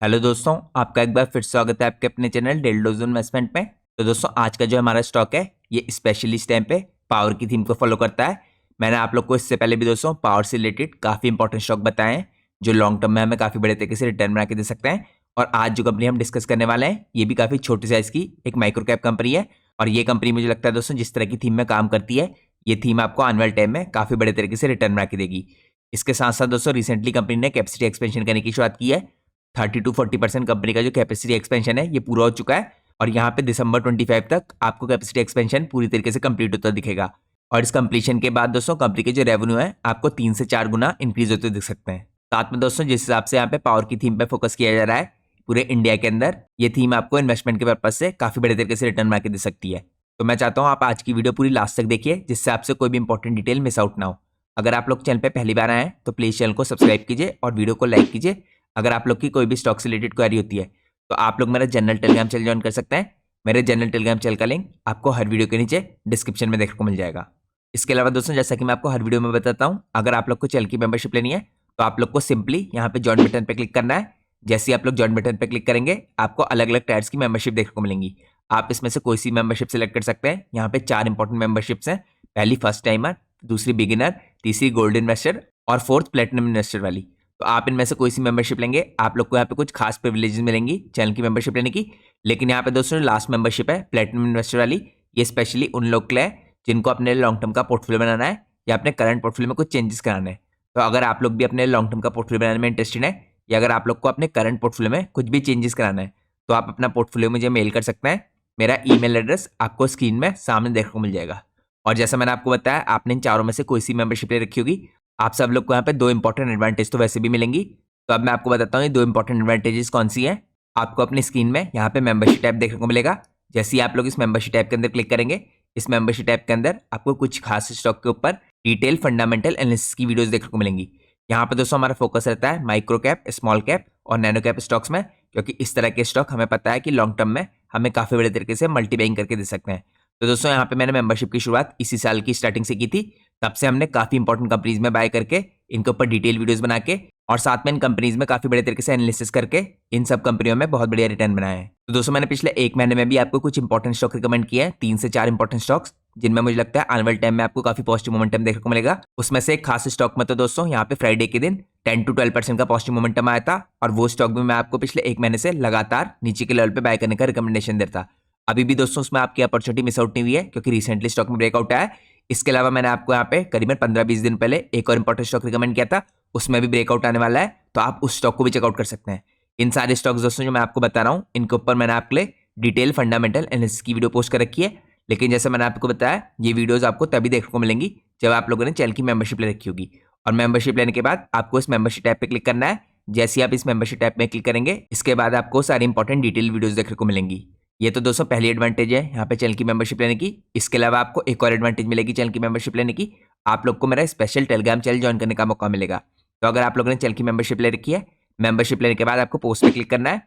Hello दोस्तों, आपका एक बार फिर स्वागत है आपके अपने चैनल डेली डोज इन्वेस्टमेंट में। तो दोस्तों, आज का जो हमारा स्टॉक है ये स्पेशली इस टाइम पे पावर की थीम को फॉलो करता है। मैंने आप लोग को इससे पहले भी दोस्तों पावर से रिलेटेड काफ़ी इंपॉर्टेंट स्टॉक बताए हैं जो लॉन्ग टर्म में हमें काफ़ी बड़े तरीके से रिटर्न बना के दे सकते हैं। और आज जो कंपनी हम डिस्कस करने वाले हैं ये भी काफ़ी छोटी साइज़ की एक माइक्रो कैप कंपनी है। और ये कंपनी मुझे लगता है दोस्तों जिस तरह की थीम में काम करती है ये थीम आपको आने वाले टाइम में काफ़ी बड़े तरीके से रिटर्न बना के देगी। इसके साथ साथ दोस्तों रिसेंटली कंपनी ने कैपेसिटी एक्सपेंशन करने की शुरुआत की है। 30 to 40% कंपनी का जो कैपेसिटी एक्सपेंशन है ये पूरा हो चुका है। और यहाँ पे दिसंबर 25 तक आपको कैपेसिटी एक्सपेंशन पूरी तरीके से कंप्लीट होता दिखेगा। और इस कंप्लीशन के बाद दोस्तों कंपनी के जो रेवेन्यू है आपको 3 से 4 गुना इंक्रीज होते दिख सकते हैं। साथ में दोस्तों जिस हिसाब से यहाँ पे पावर की थीम पे फोकस किया जा रहा है पूरे इंडिया के अंदर, ये थीम आपको इन्वेस्टमेंट के पर्पज से काफी बड़े तरीके से रिटर्न बना के दे सकती है। तो मैं चाहता हूँ आप आज की वीडियो पूरी लास्ट तक देखिए जिससे आपसे कोई भी इंपॉर्टेंट डिटेल मिस आउट ना हो। अगर आप लोग चैनल पे पहली बार आए हैं तो प्लीज चैनल को सब्सक्राइब कीजिए और वीडियो को लाइक कीजिए। अगर आप लोग की कोई भी स्टॉक से रिलेटेड क्वेरी होती है तो आप लोग मेरा जनरल टेलीग्राम चैनल ज्वाइन कर सकते हैं। मेरे जनरल टेलीग्राम चैनल का लिंक आपको हर वीडियो के नीचे डिस्क्रिप्शन में देखने को मिल जाएगा। इसके अलावा दोस्तों जैसा कि मैं आपको हर वीडियो में बताता हूँ, अगर आप लोग को चैनल की मेंबरशिप लेनी है तो आप लोग को सिंपली यहाँ पे ज्वाइन बटन पे क्लिक करना है। जैसे ही आप लोग ज्वाइन बटन पे क्लिक करेंगे आपको अलग अलग टायर्स की मेंबरशिप देखने को मिलेंगी। आप इसमें से कोई सी मेंबरशिप सेलेक्ट कर सकते हैं। यहाँ पे 4 इंपॉर्टेंट मेंबरशिप्स हैं। पहली फर्स्ट टाइमर, दूसरी बिगिनर, तीसरी गोल्ड इन्वेस्टर और फोर्थ प्लेटिनम इन्वेस्टर वाली। तो आप इनमें से कोई सी मेंबरशिप लेंगे आप लोग को यहाँ पे कुछ खास प्रिविलेजेस मिलेंगी चैनल की मेंबरशिप लेने की। लेकिन यहाँ पे दोस्तों लास्ट मेंबरशिप है प्लेटिनम इन्वेस्टर वाली, ये स्पेशली उन लोग के लिए है जिनको अपने लॉन्ग टर्म का पोर्टफोलियो बनाना है या अपने करंट पोर्टफोलियो में कुछ चेंजेस कराने हैं। तो अगर आप लोग भी अपने लॉन्ग टर्म का पोर्टफोलियो बनाने में इंटरेस्टेड है या अगर आप लोग को अपने करंट पोर्टफोलियो में कुछ भी चेंजेस कराना है तो आप अपना पोर्टफोलियो मुझे मेल कर सकते हैं। मेरा ईमेल एड्रेस आपको स्क्रीन में सामने देखने को मिल जाएगा। और जैसा मैंने आपको बताया आपने इन चारों में से कोई सी मेंबरशिप ले रखी होगी, आप सब लोग को यहाँ पे 2 इंपॉर्टेंट एडवांटेज तो वैसे भी मिलेंगी। तो अब मैं आपको बताता हूँ ये 2 इंपॉर्टेंट एडवांटेजेस कौन सी हैं। आपको अपनी स्क्रीन में यहाँ पे मेंबरशिप टैब देखने को मिलेगा। जैसे ही आप लोग इस मेंबरशिप टैब के अंदर क्लिक करेंगे, इस मेंबरशिप टैब के अंदर आपको कुछ खास स्टॉक के ऊपर डिटेल फंडामेंटल एनालिसिस की वीडियोस देखने को मिलेंगी। यहाँ पे दोस्तों हमारा फोकस रहता है माइक्रो कैप, स्मॉल कैप और नैनो कैप स्टॉक्स में, क्योंकि इस तरह के स्टॉक हमें पता है कि लॉन्ग टर्म में हमें काफी बड़े तरीके से मल्टीबाइंग करके दे सकते हैं। तो दोस्तों यहाँ पे मैंने मेंबरशिप की शुरुआत इसी साल की स्टार्टिंग से की थी। तब से हमने काफी इंपॉर्टेंट कंपनीज में बाय करके इनके ऊपर डिटेल वीडियोस बना के और साथ में इन कंपनीज में काफी बड़े तरीके से एनालिसिस करके इन सब कंपनियों में बहुत बढ़िया रिटर्न बनाए हैं। तो दोस्तों मैंने पिछले 1 महीने में भी आपको कुछ इंपॉर्टेंट स्टॉक रिकमेंड किए हैं, 3 से 4 इंपॉर्टेंट स्टॉक्स जिनमें मुझे लगता है आने वाले टाइम में आपको काफी पॉजिटिव मोमेंटम देखने को मिलेगा। उसमें से एक खास स्टॉक में तो दोस्तों यहाँ पे फ्राइडे के दिन 10 to 12% का पॉजिटिव मोमेंटम आया था और वो स्टॉक भी मैं आपको पिछले 1 महीने से लगातार नीचे के लेवल पे बाय करने का रिकमेंडेशन देता। अभी भी दोस्तों उसमें आपकी अपॉर्चुनिटी मिस आउट नहीं हुई है क्योंकि रिसेंटली स्टॉक में ब्रेकआउट आया है। इसके अलावा मैंने आपको यहाँ पे करीबन 15-20 दिन पहले एक और इंपॉर्टेंट स्टॉक रिकमेंड किया था, उसमें भी ब्रेकआउट आने वाला है, तो आप उस स्टॉक को भी चेकआउट कर सकते हैं। इन सारे स्टॉक्स दोस्तों जो मैं आपको बता रहा हूँ इनके ऊपर मैंने आपके लिए डिटेल फंडामेंटल एनालिसिस की वीडियो पोस्ट कर रखी है। लेकिन जैसे मैंने आपको बताया ये वीडियोस आपको तभी देखने को मिलेंगी जब आप लोगों ने चैनल की मेंबरशिप ले रखी होगी। और मेंबरशिप लेने के बाद आपको इस मेंबरशिप टैब पे क्लिक करना है। जैसे ही आप इस मेंबरशिप टैब में क्लिक करेंगे इसके बाद आपको सारी इंपॉर्टेंट डिटेल वीडियोस देखने को मिलेंगी। ये तो दोस्तों पहली एडवांटेज है यहाँ पे चैनल की मेंबरशिप लेने की। इसके अलावा आपको एक और एडवांटेज मिलेगी चैनल की मेंबरशिप लेने की, आप लोग को मेरा स्पेशल टेलीग्राम चैनल ज्वाइन करने का मौका मिलेगा। तो अगर आप लोगों ने चैनल की मेंबरशिप ले रखी है, मेंबरशिप लेने के बाद आपको पोस्ट पे क्लिक करना है।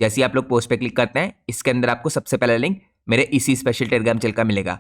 जैसे ही आप लोग पोस्ट पे क्लिक करते हैं इसके अंदर आपको सबसे पहला लिंक मेरे इसी स्पेशल टेलीग्राम चैनल का मिलेगा।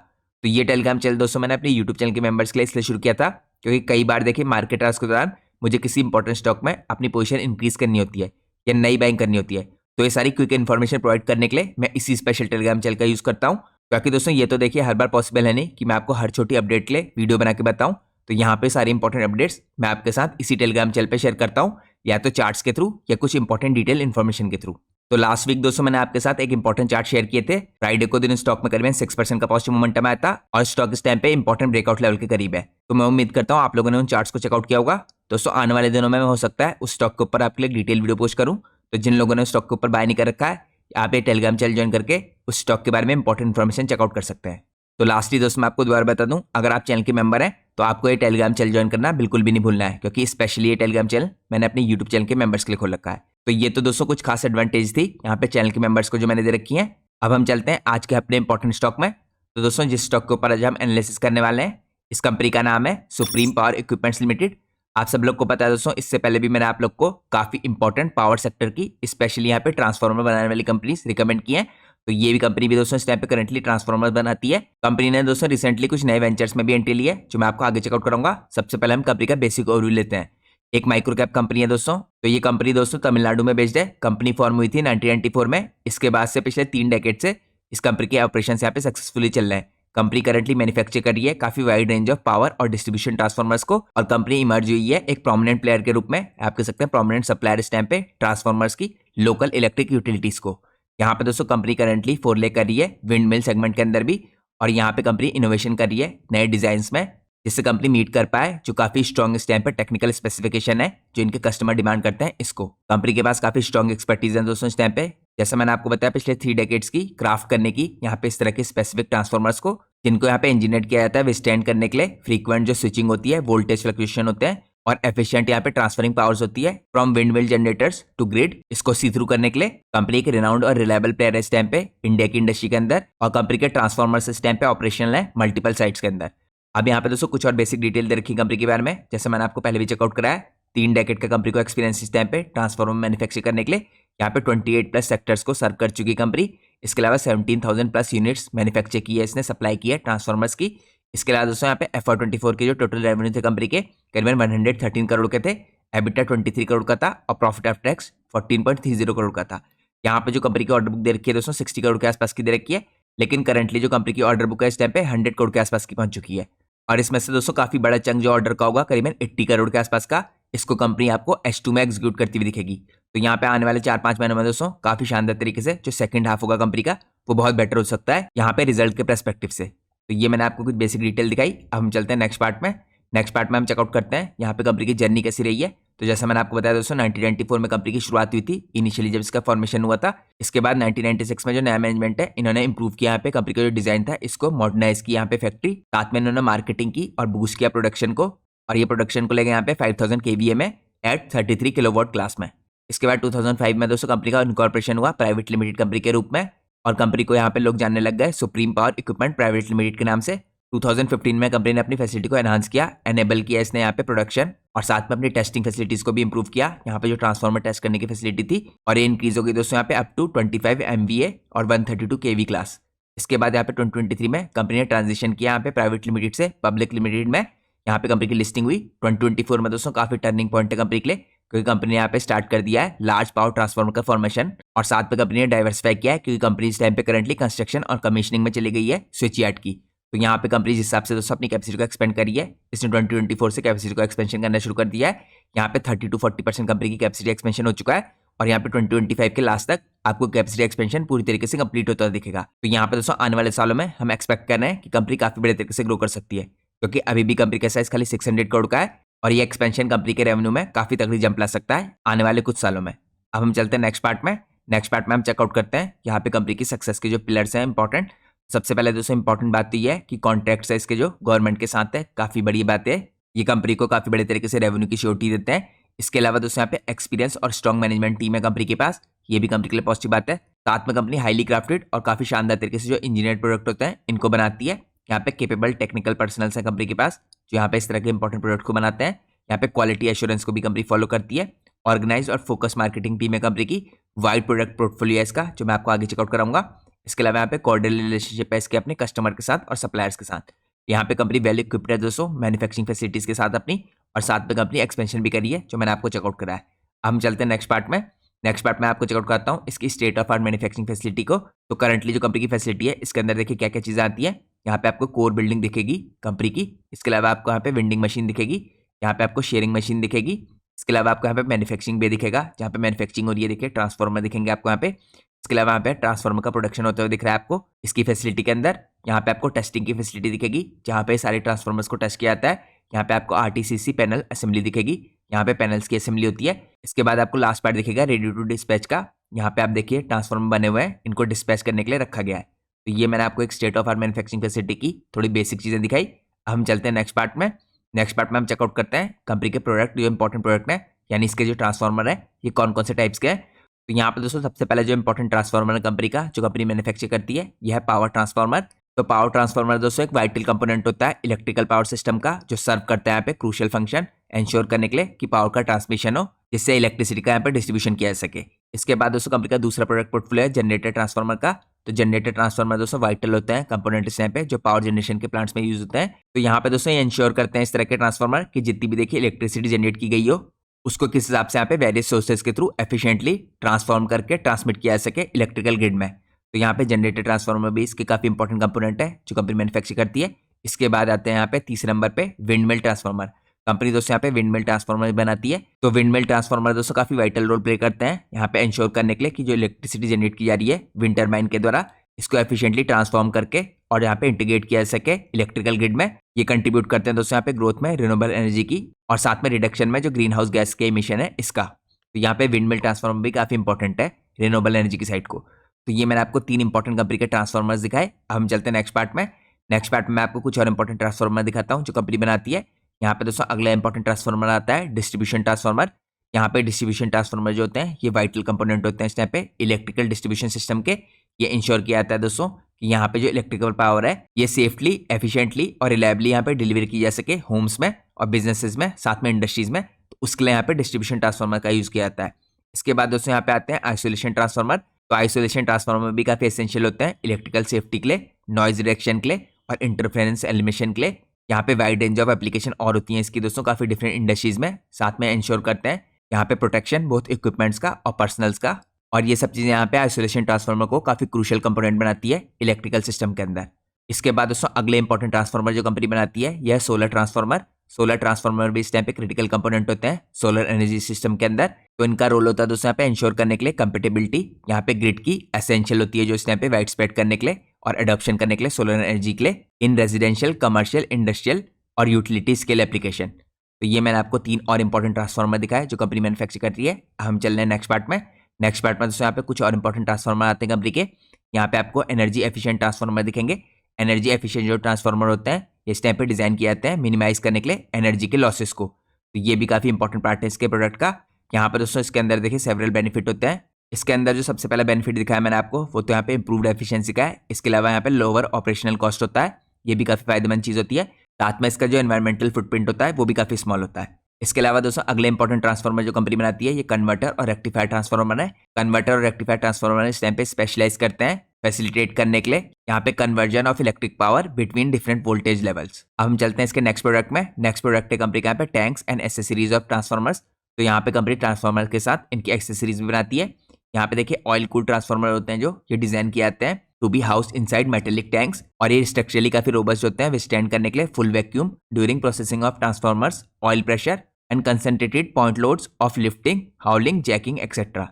तो ये टेलीग्राम चैनल दोस्तों मैंने अपने यूट्यूब चैनल के मेंबर्स के लिए इसलिए शुरू किया था क्योंकि कई बार देखिए मार्केट रैश के दौरान मुझे किसी इंपॉर्टेंट स्टॉक में अपनी पोजीशन इंक्रीज करनी होती है या नई बाइंग करनी होती है, तो ये सारी क्विक इन्फॉर्मेशन प्रोवाइड करने के लिए मैं इसी स्पेशल टेलीग्राम चैनल का यूज करता हूँ। क्योंकि दोस्तों ये तो देखिए हर बार पॉसिबल है नहीं कि मैं आपको हर छोटी अपडेट के लिए वीडियो बना के बताऊँ। तो यहाँ पे सारी इंपॉर्टेंट अपडेट्स मैं आपके साथ इसी टेलीग्राम चैनल पे शेयर करता हूँ, या तो चार्ट्स के थ्रू या कुछ इंपॉर्टेंट डिटेल इन्फॉर्मेशन के थ्रू। तो लास्ट वीक दोस्तों मैंने आपके साथ एक इंपॉर्टेंट चार्ट शेयर किए थे। फ्राइडे को दिन स्टॉक में करीबन 6% का पॉजिटिव मोमेंटम आया था और स्टॉक इस टाइम पे इंपॉर्टेंट ब्रेकआउट लेवल के करीब है। तो मैं उम्मीद करता हूँ आप लोगों ने उन चार्ट्स को चेकआउट किया होगा। दोस्तों आने वाले दिनों में हो सकता है उस स्टॉक के ऊपर आपके लिए डिटेल वीडियो पोस्ट करूँ। तो जिन लोगों ने स्टॉक के ऊपर बाय नहीं कर रखा है आप ये टेलीग्राम चैनल ज्वाइन करके उस स्टॉक के बारे में इंपॉर्टेंट इन्फॉर्मेशन चेकआउट कर सकते हैं। तो लास्टली दोस्तों मैं आपको दोबारा बता दूं, अगर आप चैनल के मेंबर हैं तो आपको ये टेलीग्राम चैनल ज्वाइन करना बिल्कुल भी नहीं भूलना है, क्योंकि स्पेशली ये टेलीग्राम चैनल मैंने अपने यूट्यूब चैनल के मेंबर्स के लिए खोल रखा है। तो ये तो दोस्तों कुछ खास एडवांटेज थी यहाँ पे चैनल के मेंबर्स को जो मैंने दे रखी है। अब हम चलते हैं आज के अपने इंपॉर्टेंट स्टॉक में। तो दोस्तों जिस स्टॉक के ऊपर आज हम एनालिसिस करने वाले हैं इस कंपनी का नाम है सुप्रीम पावर इक्विपमेंट्स लिमिटेड। आप सब लोग को पता है दोस्तों, इससे पहले भी मैंने आप लोग को काफी इंपॉर्टेंट पावर सेक्टर की स्पेशली यहाँ पे ट्रांसफार्मर बनाने वाली कंपनीज रिकमेंड की है। तो ये भी कंपनी भी दोस्तों इस टाइम पे करंटली ट्रांसफार्मर बनाती है। कंपनी ने दोस्तों रिसेंटली कुछ नए वेंचर्स में भी एंट्री ली है जो मैं आपको आगे चेकआउट कराऊंगा। सबसे पहले हम कंपनी का बेसिक ओवरव्यू लेते हैं। एक माइक्रो कैप कंपनी है दोस्तों। तो ये कंपनी दोस्तों तमिलनाडु में बेस्ड है। कंपनी फॉर्म हुई थी 1994 में। इसके बाद से पिछले 3 डेकेड से इस कंपनी के ऑपरेशन यहाँ पे सक्सेसफुली चल रहे हैं। कंपनी करंटली मैन्युफैक्चर कर रही है काफी वाइड रेंज ऑफ पावर और डिस्ट्रीब्यूशन ट्रांसफॉर्मर्स को, और कंपनी इमर्ज हुई है एक प्रोमिनेंट प्लेयर के रूप में, आप कह सकते हैं प्रोमिनेंट सप्लायर इस टाइम पे ट्रांसफॉर्मर्स की लोकल इलेक्ट्रिक यूटिलिटीज को। यहाँ पे दोस्तों कंपनी करंटली फोरले कर रही है विंड मिल सेगमेंट के अंदर भी, और यहाँ पे कंपनी इनोवेशन कर रही है नए डिजाइन में, जिससे कंपनी मीट कर पाए जो काफी स्ट्रॉन्ग इस टाइम पर टेक्निकल स्पेसिफिकेशन है जो इनके कस्टमर डिमांड करते हैं इसको। कंपनी के पास काफी स्ट्रॉन्ग एक्सपर्टीज है दोस्तों इस टाइम पे। जैसा मैंने आपको बताया पिछले 3 डेकेड्स की क्राफ्ट करने की यहाँ पे इस तरह के स्पेसिफिक ट्रांसफॉर्मर्स को, जिनको यहाँ पे इंजीनियर किया जाता है विस्टैंड करने के लिए फ्रीक्वेंट जो स्विचिंग होती है, वोल्टेज फ्लक्चुएशन होते हैं, और एफिशिएंट यहाँ पे ट्रांसफरिंग पावर्स होती है from wind mill generators to grid. इसको सी थ्रू करने के लिए कंपनी एक रिनाउंड और रिलायबल प्लेयर है इस टाइम पे इंडिया की इंडस्ट्री के अंदर, और कंपनी के ट्रांसफॉर्मर्स इस टाइम पे ऑपरेशनल है मल्टीपल साइट्स के अंदर। अब यहाँ पे दोस्तों कुछ और बेसिक डिटेल दे रखी कंपनी के बारे में। जैसे मैंने आपको पहले भी चेकआउट कराया, 3 डेकेड का कंपनी को एक्सपीरियंस इस टाइम पे ट्रांसफॉर्मर मैन्युफैक्चर करने के लिए। यहाँ पे 28 प्लस सेक्टर्स को सर्व कर चुकी कंपनी। इसके अलावा 17,000 प्लस यूनिट्स मैन्युफैक्चर की है इसने, सप्लाई की है ट्रांसफॉर्मर्स की। इसके अलावा दोस्तों यहाँ पे FY24 के जो टोटल रेवेन्यू थे कंपनी के करीबन 113 करोड़ के थे, एबिटा 23 करोड़ का था, और प्रॉफिट आफ्टर टैक्स 14.30 करोड़ का था। यहाँ पे जो कंपनी की ऑर्डर बुक दे रखी है दोस्तों 60 करोड़ के आसपास की दे रखी है, लेकिन करंटली जो कंपनी की ऑर्डर बुक है इस टाइम पे 100 करोड़ के आसपास की पहुंच चुकी है। और इसमें से दोस्तों काफी बड़ा चंक जो ऑर्डर का होगा करीबन 80 करोड़ के आसपास का, इसको कंपनी आपको H2 में एग्जीक्यूट करती हुई दिखेगी। तो यहाँ पे आने वाले 4-5 महीनों में दोस्तों काफी शानदार तरीके से जो सेकंड हाफ होगा कंपनी का वो बहुत बेटर हो सकता है यहाँ पे रिजल्ट के पर्सपेक्टिव से। तो ये मैंने आपको कुछ बेसिक डिटेल दिखाई। अब हम चलते हैं नेक्स्ट पार्ट में। नेक्स्ट पार्ट में हम चेकआउट करते हैं यहाँ पे कंपनी की जर्नी कैसी रही है। तो जैसा मैंने आपको बताया दोस्तों 1994 में कंपनी की शुरुआत हुई थी इनिशियली जब इसका फॉर्मेशन हुआ था। इसके बाद 1996 में जो नया मैनेजमेंट है इन्होंने इंप्रूव किया यहाँ पे कंपनी का जो डिजाइन था इसको मॉडर्नाइज किया यहाँ पे फैक्ट्री, साथ में इन्होंने मार्केटिंग की और बूस्ट किया प्रोडक्शन को, और ये प्रोडक्शन को लेकर यहाँ पे 5000 kVA में एट 33 किलोवाट क्लास में। इसके बाद 2005 में दोस्तों कंपनी का इनकॉर्पोरेशन हुआ प्राइवेट लिमिटेड कंपनी के रूप में, और कंपनी को यहाँ पे लोग जानने लग गए supreme power equipment private limited के नाम से। 2015 में कंपनी ने अपनी फैसिलिटी को एनहांस किया, एनेबल किया इसने यहाँ पे प्रोडक्शन, और साथ में अपनी टेस्टिंग फैसिलिटीज को भी इंप्रूव किया। यहाँ पे जो ट्रांसफॉर्मर टेस्ट करने की फैसिलिटी थी और ये इंक्रीज हो गई दोस्तों यहाँ पे अप टू 25 MVA और 132 kV क्लास। इसके बाद यहाँ पे 2023 में कंपनी ने ट्रांजिशन किया यहाँ पे प्राइवेट लिमिटेड से पब्लिक लिमिटेड में। यहाँ पे कंपनी की लिस्टिंग हुई 2024 में दोस्तों, काफी टर्निंग पॉइंट है कंपनी के लिए, क्योंकि कंपनी ने यहाँ पे स्टार्ट कर दिया है लार्ज पावर ट्रांसफॉर्मर का फॉर्मेशन, और साथ में कंपनी ने डाइवर्सिफाई किया है क्योंकि कंपनी इस टाइम पे करंटली कंस्ट्रक्शन और कमीशनिंग में चली गई है स्विच यार्ड की। तो यहाँ पे कंपनी जिस हिसाब से दोस्तों अपनी कैपेसिटी को एक्सपेंड करी है, इसने 2024 से कैपेसिटी को एक्सपेंशन करना शुरू कर दिया है। यहाँ पे 30 to 40% कंपनी की कैपेसिटी एक्सपेंशन हो चुका है, और यहाँ पे 2025 के लास्ट तक आपको कैपेसिटी एक्सपेंशन पूरी तरीके से कंप्लीट होता हुआ दिखेगा। तो यहाँ पे दोस्तों आने वाले सालों में हम एक्सपेक्ट कर रहे हैं कि कंपनी काफी बड़े तरीके से ग्रो कर सकती है, क्योंकि अभी भी कंपनी का साइज खाली 600 करोड़ का है, और ये एक्सपेंशन कंपनी के रेवेन्यू में काफी तगड़ी जंप ला सकता है आने वाले कुछ सालों में। अब हम चलते हैं नेक्स्ट पार्ट में। नेक्स्ट पार्ट में हम चेकआउट करते हैं यहाँ पे कंपनी की सक्सेस के जो पिलर्स हैं इंपॉर्टेंट। सबसे पहले दोस्तों इंपॉर्टेंट बात तो ये है कि कॉन्ट्रैक्ट्स है इसके जो गवर्नमेंट के साथ है, काफी बड़ी बात है। ये कंपनी को काफी बड़े तरीके से रेवेन्यू की श्योरिटी देते हैं। इसके अलावा दोस्तों यहाँ पे एक्सपीरियंस और स्ट्रॉन्ग मैनेजमेंट टीम है कंपनी के पास, ये भी कंपनी के लिए पॉजिटिव बात है। साथ में कंपनी हाईली क्राफ्टेड और काफी शानदार तरीके से जो इंजीनियर प्रोडक्ट होते हैं इनको बनाती है। यहाँ पे केपेबल टेक्निकल पर्सनल्स है कंपनी के पास जो यहाँ पे इस तरह के इंपॉर्टेंट प्रोडक्ट को बनाते हैं। यहाँ पे क्वालिटी एश्योरेंस को भी कंपनी फॉलो करती है। ऑर्गेनाइज और फोकस मार्केटिंग टीम है कंपनी की, वाइड प्रोडक्ट पोर्टफोलियो है इसका जो मैं आपको आगे चेकआउट कराऊंगा। इसके अलावा यहाँ पे कॉर्डियल रिलेशनशिप है इसके अपने कस्टमर के साथ और सप्लायर्स के साथ। यहाँ पे कंपनी वेल इक्विप्ड है दोस्तों मैन्युफैक्चरिंग फैसिलिटीज के साथ अपनी, और साथ में कंपनी एक्सपेंशन भी करी है जो मैंने आपको चेकआउट करा है। अब हम चलते हैं नेक्स्ट पार्ट में। नेक्स्ट पार्ट में आपको चेकआउट कराता हूँ इसकी state of art manufacturing facility को। तो करंटली जो कंपनी की फैसिलिटी है इसके अंदर देखिए क्या क्या चीज़ें आती है। यहाँ पे आपको कोर बिल्डिंग दिखेगी कंपनी की। इसके अलावा आपको यहाँ पे वेंडिंग मशीन दिखेगी, यहाँ पे आपको शेयरिंग मशीन दिखेगी। इसके अलावा आपको यहाँ पे मैन्युफैक्चरिंग भी दिखेगा जहाँ पे मैन्युफैक्चरिंग हो रही है, देखिए ट्रांसफॉर्मर दिखेंगे आपको यहाँ पे। इसके अलावा यहाँ पे ट्रांसफॉर्मर का प्रोडक्शन होते हुए दिख रहा है आपको इसकी फैसिलिटी के अंदर। यहाँ पे आपको टेस्टिंग की फैसिलिटी दिखेगी जहाँ पे सारे ट्रांसफॉर्मर्स को टेस्ट किया जाता है। यहाँ पे आपको RTCC पैनल असेंबली दिखेगी, यहाँ पे पैनल्स की असेंबली होती है। इसके बाद आपको लास्ट पार्ट दिखेगा रेडी टू डिस्पैच का। यहाँ पे आप देखिए ट्रांसफॉर्मर बने हुए हैं, इनको डिस्पैच करने के लिए रखा गया है। तो ये मैंने आपको एक state of art manufacturing facility की थोड़ी बेसिक चीजें दिखाई। अब हम चलते हैं नेक्स्ट पार्ट में। नेक्स्ट पार्ट में हम चेकआउट करते हैं कंपनी के प्रोडक्ट जो इंपॉर्टेंट प्रोडक्ट है, यानी इसके जो ट्रांसफॉर्मर है ये कौन कौन से टाइप्स के हैं। तो यहाँ पे दोस्तों सबसे पहले जो इंपॉर्टेंट ट्रांसफॉर्मर है कंपनी का जो कंपनी मैन्युफैक्चर करती है यह है पावर ट्रांसफॉर्मर। तो पावर ट्रांसफॉर्मर दोस्तों एक वाइटल कंपोनेंट होता है इलेक्ट्रिकल पावर सिस्टम का जो सर्व करता है यहाँ पे क्रूशियल फंक्शन एंश्योर करने के लिए कि पावर का ट्रांसमिशन हो, जिससे इलेक्ट्रिसिटी का यहाँ पे डिस्ट्रीब्यूशन किया जा सके। इसके बाद दोस्तों कंपनी का दूसरा प्रोडक्ट पोर्टफोलियो है जनरेटर ट्रांसफॉर्मर का। तो जनरेटर ट्रांसफॉर्मर दोस्तों वाइटल होते हैं कंपोनेंट यहाँ पे जो पावर जनरेशन के प्लांट्स में यूज होते हैं। तो यहाँ पे दोस्तों ये इंश्योर करते हैं इस तरह के ट्रांसफॉर्मर कि जितनी भी देखिए इलेक्ट्रिसिटी जनरेट की गई हो उसको किस हिसाब से यहाँ पे वेरियस सोर्सेज के थ्रू एफिशिएंटली ट्रांसफॉर्म करके ट्रांसमिट किया जा सके इलेक्ट्रिकल ग्रिड में। तो यहाँ पे जनरेटर ट्रांसफार्मर भी इसके काफी इंपॉर्टेंट कंपोनेंट है जो कंपनी मैन्युफैक्चर करती है। इसके बाद आते हैं यहाँ पे तीसरे नंबर पे विंड मिल ट्रांसफार्मर। कंपनी दोस्तों यहाँ पे विंड मिल ट्रांसफार्मर बनाती है। तो विंड मिल ट्रांसफार्मर दोस्तों काफी वाइटल रोल प्ले करते हैं यहाँ पे इंश्योर करने के लिए कि जो इलेक्ट्रिसिटी जनरेट की जा रही है विंड टर्बाइन के द्वारा, इसको एफिशिएंटली ट्रांसफॉर्म करके और यहाँ पे इंटीग्रेट किया जा सके इलेक्ट्रिकल ग्रिड में। ये कंट्रीब्यूट करते हैं दोस्तों यहाँ पे ग्रोथ में रिन्यूएबल एनर्जी की और साथ में रिडक्शन में जो ग्रीन हाउस गैस के इमिशन है इसका। तो यहाँ पे विंड मिल ट्रांसफार्मर भी काफी इंपॉर्टेंट है रिन्यूएबल एनर्जी की साइड को। तो ये मैंने आपको 3 इंपॉर्टेंट कंपनी के ट्रांसफार्मर्स दिखाए। अब हम चलते हैं नेक्स्ट पार्ट में। नेक्स्ट पार्ट में मैं आपको कुछ और इंपॉर्टेंट ट्रांसफार्मर दिखाता हूँ जो कंपनी बनाती है। यहाँ पे दोस्तों अगला इंपॉर्टेंट ट्रांसफार्मर आता है डिस्ट्रीब्यूशन ट्रांसफार्मर। यहाँ पे डिस्ट्रीब्यूशन ट्रांसफार्मर जो होते हैं ये वाइटल कंपोनेंट होते हैं इस टाइम पे इलेक्ट्रिकल डिस्ट्रीब्यूशन सिस्टम के। ये इंश्योर किया जाता है दोस्तों कि यहाँ पे जो इलेक्ट्रिकल पावर है ये सेफली, एफिशिएंटली और रिलायबली यहाँ पे डिलीवर की जा सके होम्स में और बिजनेसेस में, साथ में इंडस्ट्रीज में। तो उसके लिए यहाँ पे डिस्ट्रीब्यूशन ट्रांसफार्मर का यूज किया जाता है। इसके बाद दोस्तों यहाँ पे आते हैं आइसोलेशन ट्रांसफार्मर। तो आइसोलेशन ट्रांसफार्मर भी काफी एसेंशियल होते हैं इलेक्ट्रिकल सेफ्टी के लिए, नॉइज रिडक्शन के लिए और इंटरफेरेंस एलिमिनेशन के लिए। यहाँ पे वाइड रेंज ऑफ एप्लीकेशन और होती है इसकी दोस्तों काफी डिफरेंट इंडस्ट्रीज में, साथ में इंश्योर करते हैं यहाँ पे प्रोटेक्शन बहुत इक्विपमेंट्स का और पर्सनल्स का। और ये सब चीजें यहाँ पे आइसोलेशन ट्रांसफार्मर को काफी क्रूशियल कंपोनेंट बनाती है इलेक्ट्रिकल सिस्टम के अंदर। इसके बाद दोस्तों अगले इंपॉर्टेंट ट्रांसफार्मर जो कंपनी बनाती है यह सोलर ट्रांसफार्मर। सोलर ट्रांसफार्मर भी इस टाइम पे क्रिटिकल कंपोनेंट होते हैं सोलर एनर्जी सिस्टम के अंदर। तो इनका रोल होता है दोस्तों यहाँ पे इंश्योर करने के लिए कंपेटेबिलिटी यहाँ पे ग्रिड की एसेंशियल होती है जो इस टाइम पे वाइड स्प्रेड करने के लिए और अडॉप्शन करने के लिए सोलर एनर्जी के लिए इन रेजिडेंशियल, कमर्शियल, इंडस्ट्रियल और यूटिलिटी स्केल एप्लीकेशन। तो ये मैंने आपको 3 और इंपॉर्टेंट ट्रांसफार्मर दिखाए जो कंपनी मैन्युफैक्चर कर रही है। हम चल रहे हैं नेक्स्ट पार्ट में। नेक्स्ट पार्ट में दोस्तों यहाँ पे कुछ और इंपॉर्टेंट ट्रांसफार्मर आते हैं कंपनी के। यहाँ पे आपको एनर्जी एफिशिएंट ट्रांसफार्मर दिखेंगे। एनर्जी एफिशिएंट जो ट्रांसफार्मर होते हैं इस टाइम पे डिजाइन किए जाते हैं मिनिमाइज करने के लिए एनर्जी के लॉसेस को। तो ये भी काफी इंपॉर्टेंट पार्ट है इसके प्रोडक्ट का। यहाँ पे दोस्तों इसके अंदर देखिए सेवरल बेनिफिट होते हैं। इसके अंदर जो सबसे पहला बेनिफिट दिखाया मैंने आपको वो तो यहाँ पे इंप्रूव्ड एफिशिएंसी का है। इसके अलावा यहाँ पे लोअर ऑपरेशनल कॉस्ट होता है, ये भी काफी फायदेमंद चीज होती है। साथ में इसका जो एनवायरमेंटल फुटप्रिंट होता है वो भी काफी स्मॉल होता है। इसके अलावा दोस्तों अगले इंपॉर्टेंट ट्रांसफार्मर जो कंपनी बनाती है ये कन्वर्टर और रेक्टिफायर ट्रांसफार्मर है। कन्वर्टर और रेक्टिफायर ट्रांसफार्मर इस टाइम पे स्पेशलाइज करते हैं फैसिलिटेट करने के लिए यहाँ पे conversion of electric power between different voltage levels. अब हम चलते हैं इसके नेक्स्ट प्रोडक्ट में। नेक्स्ट प्रोडक्ट है कंपनी का यहाँ पे tanks and accessories of transformers. तो यहाँ पे कंपनी ट्रांसफार्मर के साथ इनकी एक्सेसरीज भी बनाती है। यहाँ पे देखिए ऑयल कूल ट्रांसफार्मर होते हैं जो ये डिजाइन किए जाते हैं to be house inside metallic tanks और ये स्ट्रक्चरली काफी रोबस्ट होते हैं विथस्टैंड करने के लिए full vacuum during processing of transformers, oil pressure and concentrated point loads of lifting, हाउलिंग, jacking etcetera.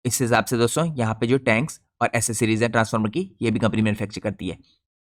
इस हिसाब से दोस्तों यहाँ पे जो टैंक्स और एसेसरीज है ट्रांसफार्मर की ये भी कंपनी मैन्युफैक्चर करती है।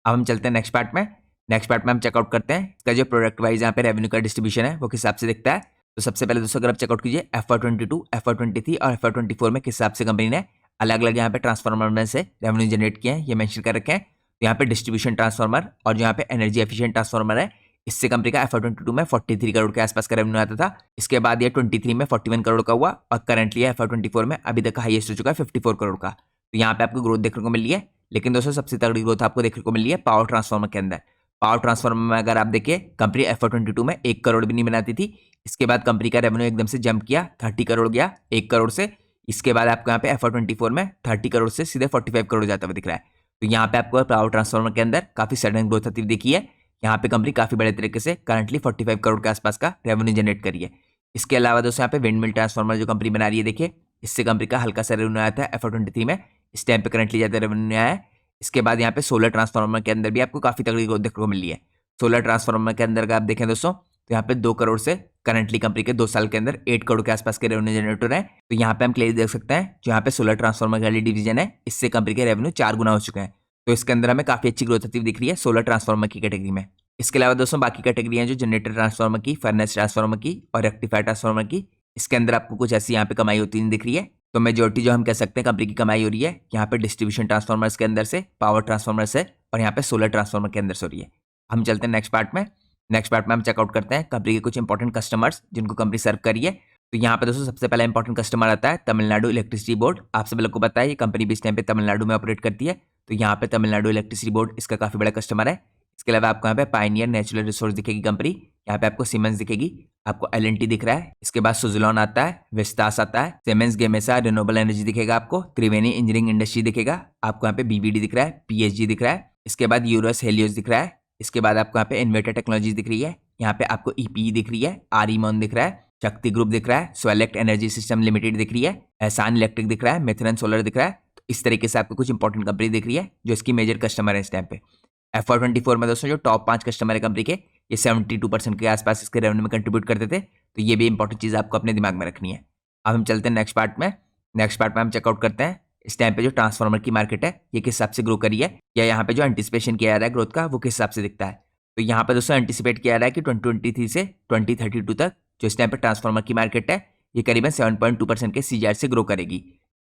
अब हम चलते हैं नेक्स्ट पार्ट में। नेक्स्ट पार्ट में हम चेकआउट करते हैं इसका जो प्रोडक्ट वाइज यहाँ पे रेवेन्यू का डिस्ट्रीब्यूशन है वो किस हिसाब से दिखता है। तो सबसे पहले दोस्तों अगर आप चेकआउट कीजिए FY22, FY23 और FY24 में किस हिसाब से कंपनी ने अलग अलग यहाँ पे ट्रांसफार्मर में से रेवेन्यू जनरेट किए हैं ये मेंशन कर रखे हैं। तो यहाँ पे डिस्ट्रीब्यूशन ट्रांसफार्मर और जो यहाँ पे एनर्जी एफिशिएंट ट्रांसफार्मर है इससे कंपनी का FY22 में 43 करोड़ के आसपास का रेवेन्यू आता था। इसके बाद ये 23 में 41 करोड़ का हुआ और करंटली FY24 में अभी तक का हाईएस्ट हो चुका है 54 करोड़ का। तो यहाँ पे आपको ग्रोथ देखने को मिल रही है। लेकिन दोस्तों सबसे तगड़ी ग्रोथ आपको देखने को मिल रही है पावर ट्रांसफार्मर के अंदर। पावर ट्रांसफार्मर में अगर आप देखिए कंपनी FY22 में 1 करोड़ भी नहीं बनाती थी। इसके बाद कंपनी का रेवेन्यू एकदम से जंप किया 30 करोड़ गया 1 करोड़ से। इसके बाद आपको यहाँ पे FY24 में 30 करोड़ से सीधे 45 करोड़ जाता हुआ दिख रहा है। तो यहाँ पे आपको पावर ट्रांसफार्मर के अंदर काफी सडन ग्रोथ आती हुई देखी है। यहाँ पे कंपनी काफी बड़े तरीके से करंटली 45 करोड़ के आसपास का रेवेन्यू जनरेट करी है। इसके अलावा दोस्तों यहाँ पे विंड मिल ट्रांसफार्मर जो कंपनी बना रही है देखिए इससे कंपनी का हल्का सा रेवेन्यू आया था FY23 में। इस टाइम पे करंटली ज्यादा रेवेन्यू आया है। इसके बाद यहाँ पे सोलर ट्रांसफार्मर के अंदर भी आपको काफी तगड़ी ग्रोथ देखने को मिल रही है। सोलर ट्रांसफार्मर के अंदर का आप देखें दोस्तों तो यहाँ पे 2 करोड़ से करंटली कंपनी के 2 साल के अंदर 8 करोड़ के आसपास के रेवेन्यू जनरेट हो रहे हैं। तो यहाँ पे हम क्लियरली देख सकते हैं जो यहाँ पे सोलर ट्रांसफार्मर वाली डिवीजन है इससे कंपनी के रेवेन्यू 4 गुना हो चुके हैं। तो इसके अंदर हमें काफी अच्छी ग्रोथ आती हुई दिख रही है सोलर ट्रांसफार्मर की कैटेगरी में। इसके अलावा दोस्तों बाकी कैटेगरी जो जनरेटर ट्रांसफार्मर की, फर्नेस ट्रांसफार्मर की और रेक्टिफायर ट्रांसफार्मर की, इसके अंदर आपको कुछ ऐसी यहाँ पे कमाई होती नहीं दिख रही है। तो मेजोरिटी जो हम कह सकते हैं कंपनी की कमाई हो रही है यहाँ पे डिस्ट्रीब्यूशन ट्रांसफार्मर्स के अंदर से, पावर ट्रांसफार्मर से और यहाँ पे सोलर ट्रांसफार्मर के अंदर से हो रही है। हम चलते हैं नेक्स्ट पार्ट में। नेक्स्ट पार्ट में हम चेकआउट करते हैं कंपनी के कुछ इंपॉर्टेंट कस्टमर्स जिनको कंपनी सर्व करी है। तो यहाँ पे दोस्तों सबसे पहला इंपॉर्टेंट कस्टमर आता है तमिलनाडु इलेक्ट्रिसिटी बोर्ड। आप सब लोग को पता है ये कंपनी भी इस टाइम पे तमिलनाडु में ऑपरेट करती है। तो यहाँ पे तमिलनाडु इलेक्ट्रिसिटी बोर्ड इसका काफी बड़ा कस्टमर है। इसके अलावा आपको यहाँ पे पायनियर नेचुरल रिसोर्स दिखेगी कंपनी, यहाँ पे आपको सीमेंस दिखेगी, आपको L&T दिख रहा है। इसके बाद सुजुलॉन आता है, विस्तास आता है, सीमेंस गेमेसा रिन्यूएबल एनर्जी दिखेगा आपको, त्रिवेणी इंजीनियरिंग इंडस्ट्री दिखेगा, आपको यहाँ पे BBD दिख रहा है, PSG दिख रहा है। इसके बाद यूरोस हेलियोस दिख रहा है। इसके बाद आपको यहाँ पे इन्वर्टर टेक्नोलॉजी दिख रही है, यहाँ पे आपको EPE दिख रही है, आरीमोन दिख रहा है। शक्ति ग्रुप दिख रहा है, सोलेक्ट एनर्जी सिस्टम लिमिटेड दिख रही है, एहसान इलेक्ट्रिक दिख रहा है, मेथरन सोलर दिख रहा है। तो इस तरीके से आपको कुछ इंपॉर्टेंट कंपनी दिख रही है जो इसकी मेजर कस्टमर है इस टाइम पे। FY24 में दोस्तों जो टॉप 5 कस्टमर है कंपनी के, ये 72% के आसपास इसके रेवेन्यू में कंट्रीब्यूट करते थे। तो ये भी इंपॉर्टेंट चीज़ आपको अपने दिमाग में रखनी है। अब हम चलते हैं नेक्स्ट पार्ट में। नेक्स्ट पार्ट में हम चेकआउट करते हैं इस टाइम पे जो ट्रांसफार्मर की मार्केट है ये किस हिसाब से ग्रो करी है, या यहाँ पे जो एंटिसिपेशन किया जा रहा है ग्रोथ का वो किस हिसाब से दिखता है। तो यहाँ पे दोस्तों एंटिसिपेट किया जा रहा है कि 2023 से 2032 तक जो इस टाइम पे ट्रांसफार्मर की मार्केट है ये करीबन 7.2% के CAGR से ग्रो करेगी।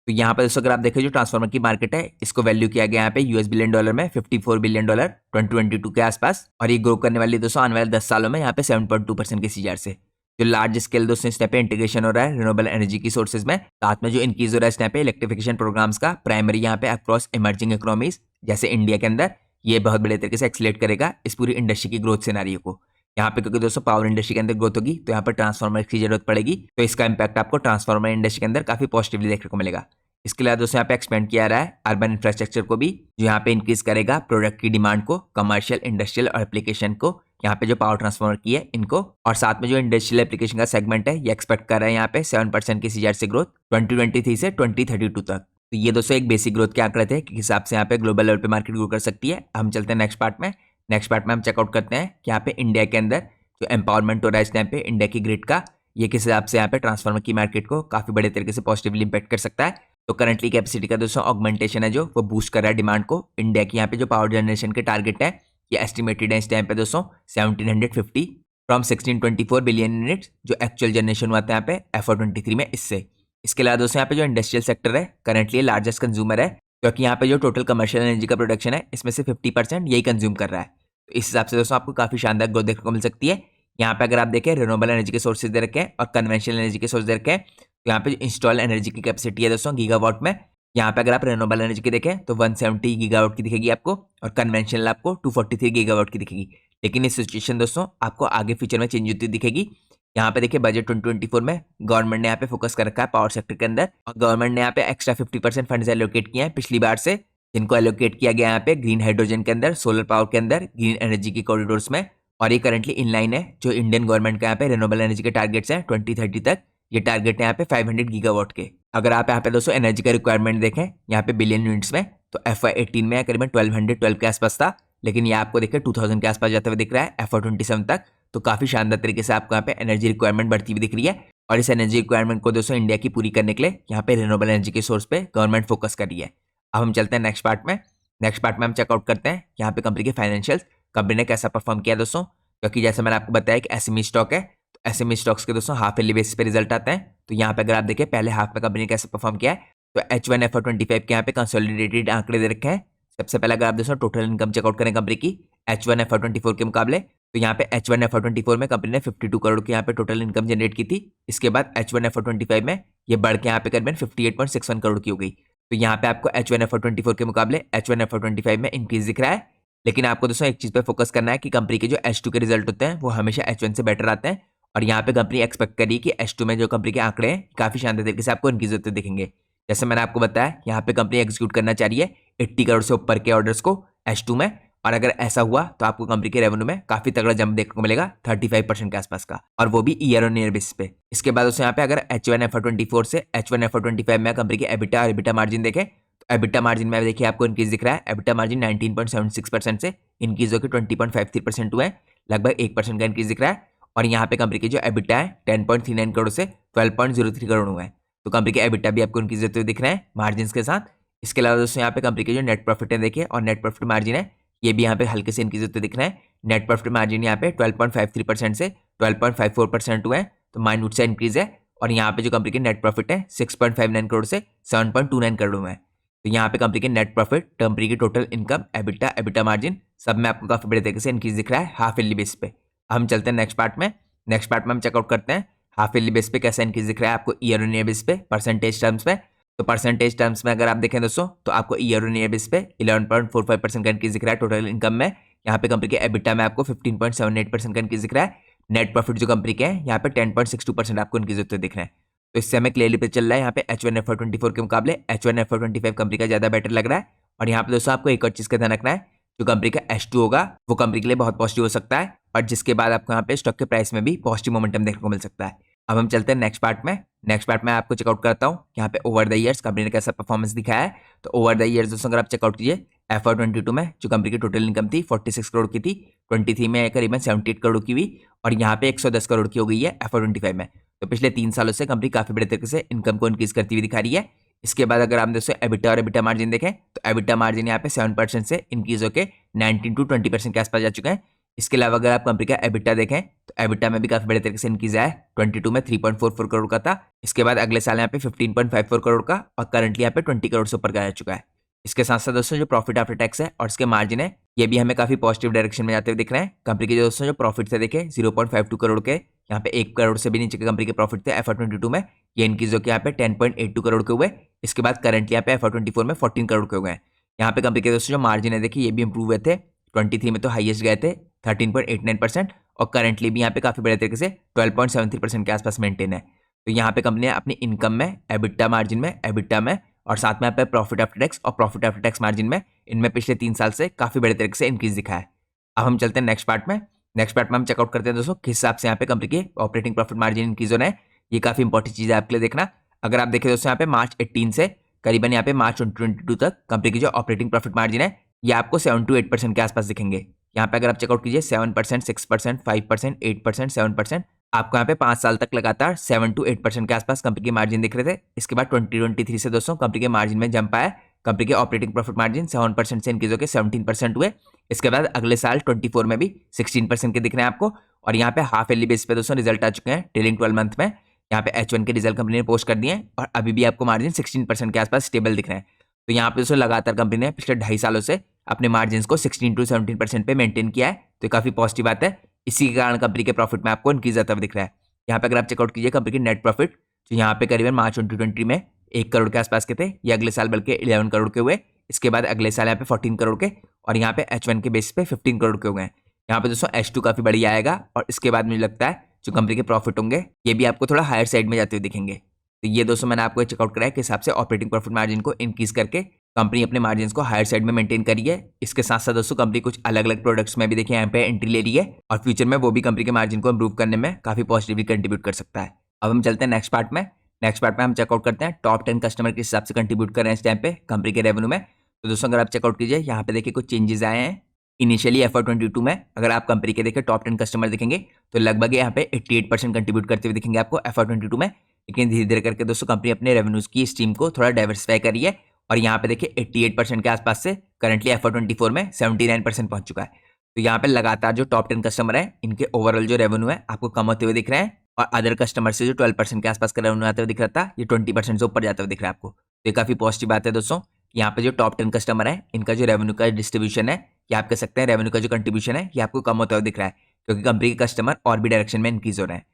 तो यहाँ पे दोस्तों अगर आप देखें जो ट्रांसफार्मर की मार्केट है इसको वैल्यू किया गया यहाँ पे US बिलियन डॉलर में, $54 बिलियन 2022 के आसपास, और ये ग्रो करने वाली दोस्तों आने वाले 10 सालों में यहाँ पे 7.2% के CAGR से। जो लार्ज स्केल दोस्तों इस टाइप पे इंटीग्रेशन हो रहा है रिन्यूएबल एनर्जी की सोर्सेज में, साथ में जो इंक्रीज हो रहा है इस टाइप पे इलेक्ट्रिफिकेशन प्रोग्राम्स का प्राइमरी यहाँ पे अक्रॉस इमर्जिंग इकोनॉमीज जैसे इंडिया के अंदर, ये बहुत बड़े तरीके से एक्सीलरेट करेगा इस पूरी इंडस्ट्री की ग्रोथ सिनेरियो को। यहाँ पे क्योंकि दोस्तों पावर इंडस्ट्री के अंदर ग्रोथ होगी तो यहाँ पर ट्रांसफार्मर की जरूरत पड़ेगी, तो इसका इंपैक्ट आपको ट्रांसफार्मर इंडस्ट्री के अंदर काफी पॉजिटिवली देखने को मिलेगा। इसके अलावा दोस्तों यहाँ पे एक्सपेंड किया रहा है अर्बन इंफ्रास्ट्रक्चर को भी, जो यहाँ पे इंक्रीज करेगा प्रोडक्ट की डिमांड को, कमर्शियल इंडस्ट्रियल और एप्लीकेशन को, यहाँ पे जो पावर ट्रांसफार्मर की है इनको, और साथ में जो इंडस्ट्रियल एप्लीकेशन का सेगमेंट है ये एक्सपेक्ट कर रहा है यहाँ पे 7% की CAGR से ग्रोथ 2023 से 2032 तक। तो ये दोस्तों एक बेसिक ग्रोथ के आंकड़े थे कि किस हिसाब से यहाँ पे ग्लोबल लेवल पे मार्केट ग्रो कर सकती है। हम चलते हैं नेक्स्ट पार्ट में। नेक्स्ट पार्ट में हम चेकआउट करते हैं कि यहाँ पे इंडिया के अंदर जो एम्पावरमेंट हो रहा है इस टाइम पे इंडिया की ग्रिड का, ये किस हिसाब से यहाँ पे ट्रांसफार्मर की मार्केट को काफी बड़े तरीके से पॉजिटिवली इंपैक्ट कर सकता है। तो करंटली कैपेसिटी का दोस्तों ऑगमेंटेशन है जो वो बूस्ट कर रहा है डिमांड को। इंडिया की यहाँ पे जो पावर जनरेशन के टारगेट है ये एस्टिमेटेड है इस टाइम पे दोस्तों 1750 फ्रॉम 1624 बिलियन यूनिट्स, जो एक्चुअल जनरेशन हुआ था यहाँ पे FY23 में इससे। इसके अलावा दोस्तों यहाँ पे जो इंडस्ट्रियल सेक्टर है करंटली लार्जेस्ट कंज्यूमर है, क्योंकि यहाँ पे जो टोटल कमर्शियल एनर्जी का प्रोडक्शन है इसमें से 50% यही कंज्यूम कर रहा है। तो इस हिसाब से दोस्तों आपको काफी शानदार ग्रोथ देखने को मिल सकती है। यहाँ पे अगर आप देखें रिन्यूएबल एनर्जी के सोर्सेज दे रखे हैं और कन्वेंशनल एनर्जी के सोर्स दे रखे हैं, तो यहाँ पे जो इंस्टॉल एनर्जी की कैपेसिटी है दोस्तों गीगावाट में, यहाँ पे अगर आप रिन्यूएबल एनर्जी की देखें तो 170 गीगावाट की दिखेगी आपको, और कन्वेंशनल आपको 243 गीगावाट की दिखेगी। लेकिन इस सिचुएशन दोस्तों आपको आगे फ्यूचर में चेंज होती दिखेगी। यहाँ पे देखिए बजट 2024 में गवर्नमेंट ने यहाँ पे फोकस कर रखा है पावर सेक्टर के अंदर, और गवर्नमेंट ने यहाँ पे एक्स्ट्रा 50% फंड्स एलोकेट किए हैं पिछली बार से, जिनको एलोकेट किया गया यहाँ पे ग्रीन हाइड्रोजन के अंदर, सोलर पावर के अंदर, ग्रीन एनर्जी की कॉरिडोर्स में, और ये करंटली इन लाइन है जो इंडियन गवर्नमेंट का यहाँ पे रिन्यूएबल एनर्जी के टारगेट्स हैं 2030 तक। ये टारगेट है यहाँ पे 500 गीगावाट के। अगर आप यहाँ पे दोस्तों एनर्जी का रिक्वायरमेंट देखें यहाँ पे बिलियन यूनिट्स में, तो FY18 में करीबन 1212 के आसपास था, लेकिन ये आपको देखें 2000 के आसपास जाते हुए दिख रहा है FY27 तक। तो काफी शानदार तरीके से आपको यहाँ पे एनर्जी रिक्वायरमेंट बढ़ती हुई दिख रही है, और इस एनर्जी रिक्वायरमेंट को दोस्तों इंडिया की पूरी करने के लिए यहाँ पे रिन्यूएबल एनर्जी के सोर्स पे गवर्नमेंट फोकस कर रही है। अब हम चलते हैं नेक्स्ट पार्ट में। नेक्स्ट पार्ट में हम चेकआउट करते हैं यहाँ पे कंपनी के फाइनेंशियल्स, कंपनी ने कैसा परफॉर्म किया दोस्तों, क्योंकि जैसे मैंने आपको बताया कि SME स्टॉक है, तो SME स्टॉक्स के दोस्तों हाफ ईयरली बेसिस पे रिजल्ट आते हैं। तो यहाँ पे अगर आप देखें पहले हाफ में कंपनी ने कैसे परफॉर्म किया है, तो H1 FY25 के यहाँ पे कंसोलिडेटेड आंकड़े दे रखे हैं। सबसे पहले अगर आप दोस्तों टोटल इनकम चेकआउट करें कंपनी की H1 FY24 के मुकाबले, तो यहाँ पे H1 FY24 में कंपनी ने 52 करोड़ की यहाँ पे टोटल इनकम जनरेट की थी। इसके बाद H1 FY25 में ये बढ़ के यहाँ पे करीबन 58.61 करोड़ की हो गई। तो यहाँ पे आपको H1 FY24 के मुकाबले H1 FY25 में इंक्रीज दिख रहा है। लेकिन आपको दोस्तों एक चीज पे फोकस करना है कि कंपनी के जो H2 के रिजल्ट होते हैं वो हमेशा H1 से बेटर आते हैं, और यहाँ पे कंपनी एक्सपेक्ट करी कि H2 में जो कंपनी के आंकड़े हैं काफी शानदार तरीके से आपको इंक्रीज होते दिखेंगे। जैसे मैंने आपको बताया यहाँ पे कंपनी एग्जीक्यूट करना चाह रही है 80 करोड़ से ऊपर के ऑर्डर्स को H2 में, और अगर ऐसा हुआ तो आपको कंपनी के रेवेन्यू में काफी तगड़ा जंप देखने को मिलेगा 35% के आसपास का, और वो भी ईयर ऑन ईयर बेसिस पे। इसके बाद दोस्तों यहाँ पे अगर H1 FY24 से H1 FY25 में कंपनी के एबिटा और एबिटा मार्जिन देखें, तो एबिटा मार्जिन में देखिए आपको इंक्रीज दिख रहा है। एबिटा मार्जिन 19.76% से इंक्रीज होकर 20.53% हुआ है, लगभग 1% का इंक्रीज दिख रहा है। और यहाँ पे कंपनी की जो एबिटा है 10.39 करोड़ से 12.03 करोड़ हुआ है, तो कंपनी के एबिटा भी आपको इंक्रीज होते हुए दिख रहे हैं मार्जिन के साथ। इसके अलावा दोस्तों यहाँ पे कंपनी के जो नेट प्रॉफिट है देखिए, और नेट प्रॉफिट मार्जिन है ये भी यहाँ पे हल्के से इंक्रीज होते दिख रहे हैं। नेट प्रॉफिट मार्जिन यहाँ पे 12.53% से 12.54% हुआ है, तो माइन्यूट सा इंक्रीज है। और यहाँ पे जो कंपनी के नेट प्रॉफिट है 6.59 करोड़ से 7.29 करोड़ हुआ है, तो यहाँ पे कंपनी के नेट प्रॉफिट, कंपनी की total income, EBITDA, EBITDA margin सब में आपको काफी बड़े तरीके से इंक्रीज दिख रहा है हाफ ईयरली बेस पे। हम चलते हैं नेक्स्ट पार्ट में। नेक्स्ट पार्ट में हम चेकआउट करते हैं हाफ ईयरली बेस पे कैसा इंक्रीज दिख रहा है आपको ईयर ऑन ईयर बेस पे परसेंटेज टर्म्स में। तो परसेंटेज टर्म्स में अगर आप देखें दोस्तों तो आपको ईयर ऑन ईयर बेस पे 11.45% का इंक्रीज दिख रहा है टोटल इनकम में। यहाँ पे कंपनी के एबिटा में आपको 15.78% का इंक्रीज दिख रहा है। नेट प्रॉफिट जो कंपनी के हैं यहाँ पे 10.62% आपको इंक्रीज होते दिख रहे हैं। तो इससे हमें क्लियरली पता चल रहा है यहाँ पे H1 FY24 के मुकाबले H1 FY25 कंपनी का ज्यादा बेटर लग रहा है। और यहाँ पे दोस्तों आपको एक और चीज का ध्यान रखना है, जो कंपनी का H2 होगा वो कंपनी के लिए बहुत पॉजिटिव हो सकता है, और जिसके बाद आपको यहाँ पे स्टॉक के प्राइस में भी पॉजिटिव मोमेंटम देखने को मिल सकता है। अब हम चलते हैं नेक्स्ट पार्ट में। नेक्स्ट पार्ट में आपको चेकआउट करता हूँ यहाँ पे ओवर द ईयर्स कंपनी ने कैसा परफॉर्मेंस दिखाया है। तो ओवर द ईयर्स दोस्तों अगर आप चेकआउट कीजिए FY22 में जो कंपनी की टोटल इनकम थी 46 करोड़ की थी, 23 में करीबन 78 करोड़ की हुई और यहाँ पे 110 करोड़ की हो गई है FY25 में। तो पिछले 3 सालों से कंपनी काफी बड़े तरीके से इनकम को इंक्रीज करती हुई दिखा रही है। इसके बाद अगर आप दोस्तों एबिटा और एबिटा मार्जिन देखें तो एबिटा मार्जिन यहाँ पे 7% से इंक्रीज होकर 19 to 20% के आसपास जा चुका है। इसके अलावा अगर आप कंपनी का एबिटा देखें तो एबिटा में भी काफी बड़े तरीके से इंक्रीज आया है। 22 में 3.44 करोड़ का था, इसके बाद अगले साल यहाँ पे 15.54 करोड़ का और करंटली यहाँ पे 20 करोड़ से ऊपर का जा चुका है। इसके साथ साथ दोस्तों जो प्रॉफिट आफ्टर टैक्स है और इसके मार्जिन है ये भी हमें काफी पॉजिटिव डायरेक्शन में जाते हुए दिख रहे हैं। कंपनी के दोस्तों जो प्रॉफिट थे देखे 0.52 करोड़ के, यहाँ पे 1 करोड़ से भी नीचे के कंपनी के प्रॉफिट थे FY22 में, ये इंक्रीज होकर यहाँ पे 10.82 करोड़ के हुए। इसके बाद करंटली यहाँ पे FY24 में 14 करोड़ के हो गए। यहाँ पे कंपनी के दोस्तों जो मार्जिन है देखिए ये भी इंप्रूव हुए थे। 23 में तो हाईएस्ट गए थे 13.89% और करंटली भी यहाँ पे काफी बड़े तरीके से 12.73% के आसपास मेंटेन है। तो यहाँ पे कंपनी ने अपनी इनकम में, एबिटा मार्जिन में, एबिटा में और साथ में यहाँ पे प्रॉफिट आफ्टर टैक्स और प्रॉफिट आफ्टर टैक्स मार्जिन में, इनमें पिछले 3 साल से काफी बड़े तरीके से इंक्रीज दिखा है। अब हम चलते हैं नेक्स्ट पार्ट में। नेक्स्ट पार्ट में हम चेकआउट करते हैं दोस्तों किस हिसाब से यहाँ पे कंपनी के ऑपरेटिंग प्रॉफिट मार्जिन इंक्रीज हो रहे हैं। ये काफी इंपॉर्टेंट चीज है आपके लिए देखना। अगर आप देखें दोस्तों यहाँ पे मार्च 18 से करीबन यहाँ पे मार्च 2022 तक कंपनी की जो ऑपरेटिंग प्रॉफिट मार्जिन है ये आपको 7 to 8% के आसपास दिखेंगे। यहाँ पे अगर आप चेकआउट कीजिए 7%, 6%, 5%, 8%, 7%, आपको यहाँ पे 5 साल तक लगातार 7 to 8% के आसपास कंपनी के मार्जिन दिख रहे थे। इसके बाद 2023 से दोस्तों कंपनी के मार्जिन में जंप आया। कंपनी के ऑपरेटिंग प्रॉफिट मार्जिन 7% से इंक्रीज होकर 17% हुए। इसके बाद अगले साल 24 में भी 16% के दिख रहे हैं आपको और यहाँ पे हाफ ईयरली बेस पे दोस्तों रिजल्ट आ चुके हैं ट्रेलिंग 12 मंथ में। यहाँ पे H1 के रिजल्ट कंपनी ने पोस्ट कर दिए हैं और अभी भी आपको मार्जिन 16% के आसपास स्टेबल दिख रहे हैं। तो यहाँ पे दोस्तों लगातार कंपनी ने पिछले 2.5 सालों से अपने मार्जिन को 16 to 17% पे मेंटेन किया है। तो ये काफी पॉजिटिव बात है। इसी के कारण कंपनी के प्रॉफिट में आपको इंक्रीज आता हुआ दिख रहा है। यहाँ पे अगर आप चेकआउट कीजिए कंपनी की नेट प्रॉफिट जो यहाँ पे करीबन मार्च 2020 में 1 करोड़ के आसपास के थे, ये अगले साल बल्कि 11 करोड़ के हुए। इसके बाद अगले साल यहाँ पे 14 करोड़ के और यहाँ पे H1 के बेस पे 15 करोड़ के हो गए। यहाँ पे दोस्तों H2 काफी बढ़िया आएगा और इसके बाद मुझे लगता है जो कंपनी के प्रॉफिट होंगे ये भी आपको थोड़ा हायर साइड में जाते हुए दिखेंगे। तो ये दोस्तों मैंने आपको चेकआउट कराया के हिसाब से ऑपरेटिंग प्रॉफिट मार्जिन को इंक्रीज करके कंपनी अपने मार्जिन को हायर साइड में मेंटेन करी है। इसके साथ साथ दोस्तों कंपनी कुछ अलग अलग प्रोडक्ट्स में भी देखिए यहाँ पे एंट्री ले रही है और फ्यूचर में वो भी कंपनी के मार्जिन को इंप्रूव करने में काफी पॉजिटिवली कंट्रीब्यूट कर सकता है। अब हम चलते हैं नेक्स्ट पार्ट में। नेक्स्ट पार्ट में हम चेकआउट करते हैं टॉप 10 कस्टमर के हिसाब से कंट्रीब्यूट कर रहे हैं इस टाइम पे कंपनी के रेवेन्यू में। तो दोस्तों अगर आप चेकआउट कीजिए यहाँ पे देखिए कुछ चेंजेस आए हैं। इनिशियली FY22 में अगर आप कंपनी के देखिए टॉप 10 कस्टमर देखेंगे तो लगभग यहाँ पे 88% कंट्रीब्यूट करते हुए दिखेंगे आपको FY22 में। लेकिन धीरे धीरे करके दोस्तों कंपनी अपने रेवेन्यूज की स्ट्रीम को थोड़ा डाइवर्सिफाई करी है और यहाँ पे देखिए 88% के आसपास से करंटली FY24 में 79% पहुंच चुका है। तो यहाँ पे लगातार जो टॉप 10 कस्टमर है इनके ओवरऑल जो रेवेन्यू है आपको कम होते हुए दिख रहे हैं और अदर कस्टमर से जो 12% के आसपास का रेवेन्यू आते हुए दिख रहा था ये 20% से ऊपर जाते हुए दिख रहा है आपको। तो ये काफी पॉजिटिव बात है दोस्तों। यहाँ पे जो टॉप 10 कस्टमर है इनका जो रेवेन्यू का डिस्ट्रीब्यूशन है या आप कह सकते हैं रेवेन्यू का जो कंट्रीब्यूशन है ये आपको कम होता हुआ दिख रहा है क्योंकि कंपनी के कस्टमर और भी डायरेक्शन में इंक्रीज हो रहे हैं।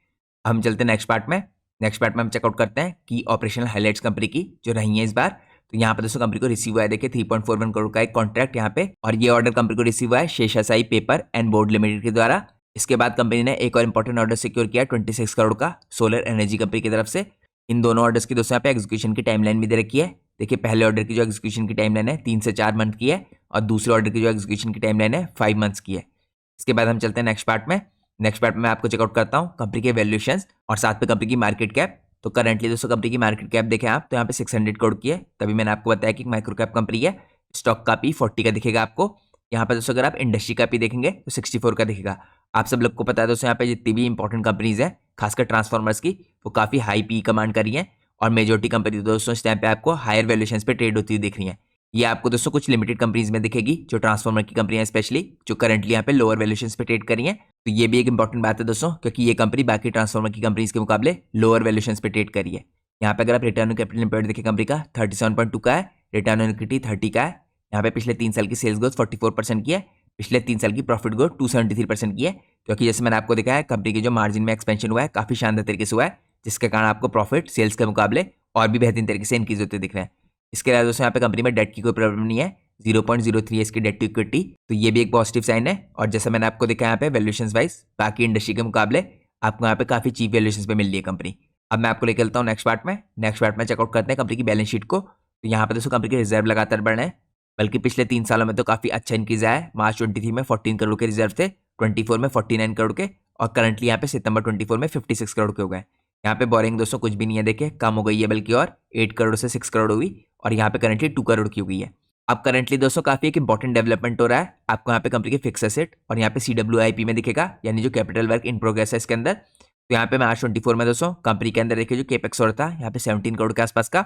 हम चलते हैं नेक्स्ट पार्ट में। नेक्स्ट पार्ट में हम चेकआउट करते हैं कि ऑपरेशनल हाईलाइट्स कंपनी की जो रही है इस बार। तो यहाँ पे दोस्तों कंपनी को रिसीव हुआ है देखिए 3.41 करोड़ का एक कॉन्ट्रैक्ट यहाँ पे और ये ऑर्डर कंपनी को रिसीव हुआ है शेषाशाही पेपर एंड बोर्ड लिमिटेड के द्वारा। इसके बाद कंपनी ने एक और इंपॉर्टेंट ऑर्डर सिक्योर किया 26 करोड़ का सोलर एनर्जी कंपनी की तरफ से। इन दोनों ऑर्डर्स की दोस्तों यहाँ पे एग्जीक्यूशन की टाइमलाइन भी दे रखी है। देखिए पहले ऑर्डर की जो एग्जीक्यूशन की टाइमलाइन है 3 से 4 मंथ की है और दूसरे ऑर्डर की जो एग्जीक्यूशन की टाइमलाइन है 5 मंथ्स की है। इसके बाद हम चलते हैं नेक्स्ट पार्ट में। नेक्स्ट पार्ट में मैं आपको चेकआउट करता हूँ कंपनी के वैल्यूएशन और साथ में कंपनी की मार्केट कैप। तो करंटली दोस्तों कंपनी की मार्केट कैप देखें आप तो यहाँ पे 600 करोड़ की है। तभी मैंने आपको बताया कि माइक्रो कैप कंपनी है। स्टॉक का पी 40 का दिखेगा आपको। यहाँ पे दोस्तों अगर आप इंडस्ट्री का पी देखेंगे तो 64 का दिखेगा। आप सब लोग को पता है दोस्तों यहाँ पे जितनी भी इंपॉर्टेंट कंपनीज है खासकर ट्रांसफॉर्मर्स की वो काफी हाई पी कमांड कर रही है और मेजोरिटी कंपनी दोस्तों इस टाइम पे आपको हायर वैल्यूएशंस पे ट्रेड होती हुई दिख रही है। ये आपको दोस्तों कुछ लिमिटेड कंपनीज में दिखेगी जो ट्रांसफॉर्मर की कंपनियां स्पेशली जो करंटली यहाँ पे लोअर वैल्यूएशंस पे ट्रेड कर रही हैं। तो ये भी एक इंपॉर्टेंट बात है दोस्तों क्योंकि ये कंपनी बाकी ट्रांसफॉर्मर की कंपनीज के मुकाबले लोअर वैल्यूएशंस पे ट्रेड करी है। यहाँ पे अगर आप रिटर्न ऑन कैपिटल एम्प्लॉयड देखिए कंपनी का 37.2 का है, रिटर्न ऑन इक्विटी 30 का है। यहाँ पे पिछले 3 साल की सेल्स ग्रोथ 44% की है, पिछले 3 साल की प्रॉफिट ग्रोथ 273% की है। क्योंकि जैसे मैंने आपको दिखाया कंपनी की जो मार्जिन में एक्सपेंशन हुआ है काफी शानदार तरीके से हुआ है जिसके कारण आपको प्रॉफिट सेल्स के मुकाबले और भी बेहतरीन तरीके से इंक्रीज होते दिख रहे हैं। इसके अलावा दोस्तों यहाँ पे कंपनी में डेट की कोई प्रॉब्लम नहीं है, 0.03 है इसकी डेट टू इक्विटी। तो ये भी एक पॉजिटिव साइन है और जैसा मैंने आपको दिखाया यहाँ पे वैल्यूएशंस वाइज बाकी इंडस्ट्री के मुकाबले आपको यहाँ पे काफी चीप वैल्यूएशंस पे मिल रही है कंपनी। अब मैं आपको लेकर चलता हूँ नेक्स्ट पार्ट में। नेक्स्ट पार्ट में चेकआउट करते हैं कंपनी की बैलेंस शीट को। तो यहाँ पे दोस्तों कंपनी के रिजर्व लगातार बढ़ रहे हैं बल्कि पिछले 3 सालों में तो काफी अच्छा इंक्रीज आया है। मार्च 23 में 14 करोड़ के रिजर्व थे, 24 में 49 करोड़ के और करंटली यहाँ पे सितंबर 24 में 56 करोड़ के हो गए। यहाँ पे बोरिंग दोस्तों कुछ भी नहीं है, देखिए कम हो गई है बल्कि, और 8 करोड़ से 6 करोड़ हुई, और यहाँ पे करंटली 2 करोड़ की हुई है। अब करंटली दोस्तों काफी एक इंपॉर्टेंट डेवलपमेंट हो रहा है, आपको यहाँ पे कंपनी के फिक्स एसेट और यहाँ पे CWIP में दिखेगा, यानी जो कैपिटल वर्क इन प्रोग्रेस है इसके अंदर। तो यहाँ पे मार्च 24 में दोस्तों कंपनी के अंदर देखिए जो केपेक्स हो रहा था यहाँ पे 17 करोड़ के आसपास का,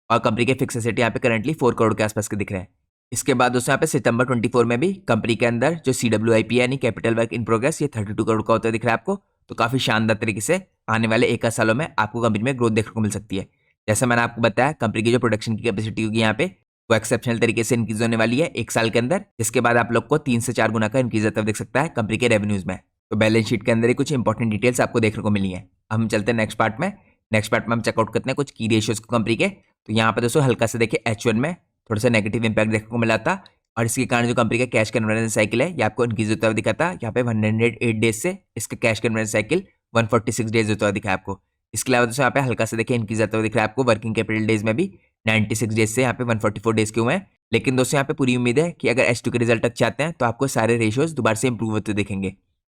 और कंपनी के फिक्स एसेट यहाँ पे करंटली 4 करोड़ के आसपास के दिख रहे हैं। इसके बाद दोस्तों यहाँ पे सितंबर 24 में भी कंपनी के अंदर जो CWIP है यानी कैपिटल वर्क इन प्रोग्रेस ये 32 करोड़ का होता है दिख रहा है आपको। तो काफी शानदार तरीके से आने वाले 1 सालों में आपको कंपनी में ग्रोथ देखने को मिल सकती है। जैसे मैंने आपको बताया कंपनी की जो प्रोडक्शन की कैपेसिटी होगी यहाँ पे वो एक्सेप्शनल तरीके से इंक्रीज होने वाली है 1 साल के अंदर, जिसके बाद आप लोग को 3 से 4 गुना का इंक्रीज होता दिख सकता है कंपनी के रेवेन्यूज में। तो बैलेंस शीट के अंदर ही कुछ इंपॉर्टेंट डिटेल्स आपको देखने को मिली है। हम चलते हैं नेक्स्ट पार्ट में। नेक्स्ट पार्ट में हम चेकआउट करते हैं कुछ की रेशियोज को कंपनी के। तो यहाँ पे दोस्तों हल्का से देखिए H1 में थोड़ा सा नेगेटिव इंपैक्ट देखने को मिला था, और इसके कारण जो कंपनी का कैश कन्वर्जन साइकिल है ये आपको इंक्रीज होता हुआ दिखा था। यहाँ पे 108 डेज से इसका कैश कन्वर्जन साइकिल 146 डेज होता हुआ दिखा है आपको। इसके अलावा दोस्तों यहाँ पे हल्का से देखिए इंक्रीज आता हुआ दिख रहा है आपको वर्किंग कैपिटल डेज में भी 96 डेज से यहाँ पे 144 डेज के हुए हैं। लेकिन दोस्तों यहाँ पे पूरी उम्मीद है कि अगर H2 के रिजल्ट अच्छे आते हैं तो आपको सारे रेशियोज दोबारा से इंप्रूव होते दिखेंगे।